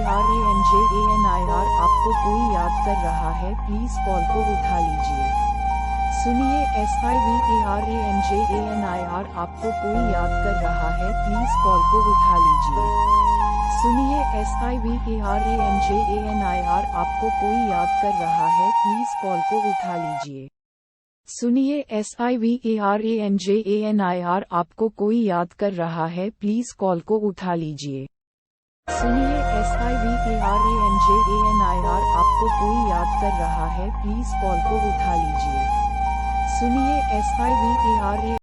SIVERANJANIR आपको कोई याद कर रहा है, प्लीज कॉल को उठा लीजिए। सुनिए SIVERANJANIR आपको कोई याद कर रहा है, प्लीज कॉल को उठा लीजिए। सुनिए SIVERANJANIR आपको कोई याद कर रहा है, प्लीज कॉल को उठा लीजिए। सुनिए SIVERANJANIR आपको कोई याद कर रहा है, प्लीज कॉल को उठा लीजिए। सुनिए SIVERANJANIR आपको कोई याद कर रहा है, प्लीज कॉल को उठा लीजिए। सुनिए SIVERANJANIR